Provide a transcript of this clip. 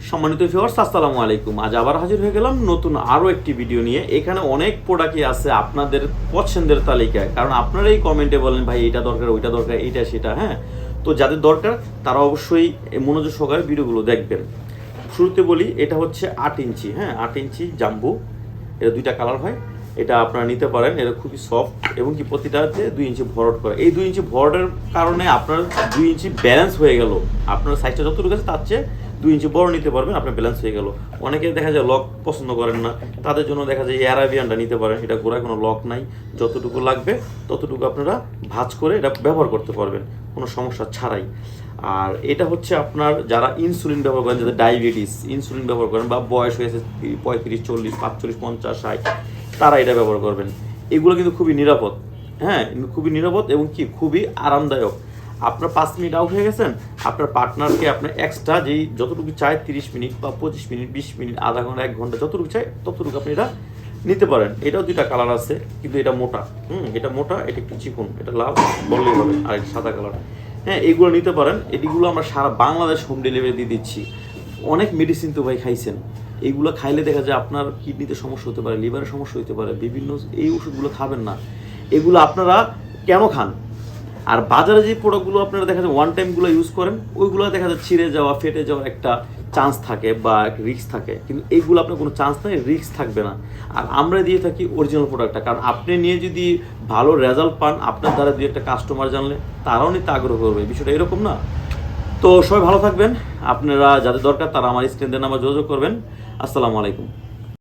সম্মানিত ভিউয়ার্স, আসসালামু আলাইকুম। আজ আবার হাজির হয়ে গেলাম নতুন আরও একটি ভিডিও নিয়ে। এখানে অনেক প্রোডাক্টই আছে আপনাদের পছন্দের তালিকায়, কারণ আপনারাই কমেন্টে বলেন ভাই এটা দরকার, ওইটা দরকার, এইটা সেটা। হ্যাঁ, তো যাদের দরকার তারা অবশ্যই মনোযোগ সহকারে ভিডিওগুলো দেখবেন। শুরুতে বলি, এটা হচ্ছে 8 ইঞ্চি। হ্যাঁ, 8 ইঞ্চি জাম্বু। এটা দুইটা কালার হয়। এটা আপনারা নিতে পারেন। এটা খুবই সফট এবং কি প্রতিটাতে 2 ইঞ্চি ভরট করে। এই 2 ইঞ্চি ভরটের কারণে আপনার 2 ইঞ্চি ব্যালেন্স হয়ে গেল। আপনার সাইজটা যতটুকু আছে তার চেয়ে 2 ইঞ্চি বড় নিতে পারবেন, আপনার ব্যালেন্স হয়ে গেল। অনেকে দেখা যায় লক পছন্দ করেন না, তাদের জন্য দেখা যায় অ্যারাবিয়ানটা নিতে পারেন। এটা গোড়ায় কোনো লক নাই, যতটুকু লাগবে ততটুকু আপনারা ভাঁজ করে এটা ব্যবহার করতে পারবেন কোনো সমস্যা ছাড়াই। আর এটা হচ্ছে আপনার যারা ইনসুলিন ব্যবহার করেন, যাদের ডায়াবেটিস, ইনসুলিন ব্যবহার করেন বা বয়স হয়েছে 35, 40, 45, 50, 60, তারা এটা ব্যবহার করবেন। এগুলো কিন্তু খুবই নিরাপদ। হ্যাঁ, খুবই নিরাপদ এবং কি খুবই আরামদায়ক। আপনার 5 মিনিট আউট হয়ে গেছেন, আপনার পার্টনারকে আপনার এক্সট্রা যেই যতটুকু চাই 30 মিনিট বা 25 মিনিট, 20 মিনিট, আধা ঘন্টা, 1 ঘন্টা যতটুকু চাই ততটুকু আপনি এটা নিতে পারেন। এটাও 2টা কালার আছে, কিন্তু এটা মোটা। এটা মোটা, এটা একটু চিকন। এটা লাল বললেই হবে, আর এটা সাদা কালার। হ্যাঁ, এইগুলো নিতে পারেন। এগুলো আমরা সারা বাংলাদেশ হোম ডেলিভারি দিয়ে দিচ্ছি। অনেক মেডিসিন তো ভাই খাইছেন, এইগুলো খাইলে দেখা যায় আপনার কিডনিতে সমস্যা হতে পারে, লিভারের সমস্যা হতে পারে, বিভিন্ন। এই ওষুধগুলো খাবেন না। এগুলো আপনারা কেন খান? আর বাজারে যে প্রোডাক্টগুলো আপনারা দেখা যায় ওয়ান টাইমগুলো ইউজ করেন, ওইগুলো দেখা যায় ছিঁড়ে যাওয়া, ফেটে যাওয়ার একটা চান্স থাকে বা রিস্ক থাকে, কিন্তু এইগুলো আপনার কোনো চান্স নেই, রিস্ক থাকবে না। আর আমরা দিয়ে থাকি অরিজিনাল প্রোডাক্টটা, কারণ আপনি নিয়ে যদি ভালো রেজাল্ট পান, আপনার দ্বারা দুই একটা কাস্টমার জানলে তারাও নিতে আগ্রহ করবে। বিষয়টা এরকম না? তো সবাই ভালো থাকবেন। আপনারা যাদের দরকার তারা আমার স্ক্রিনের নাম্বার যোগাযোগ করবেন। আসসালামু আলাইকুম।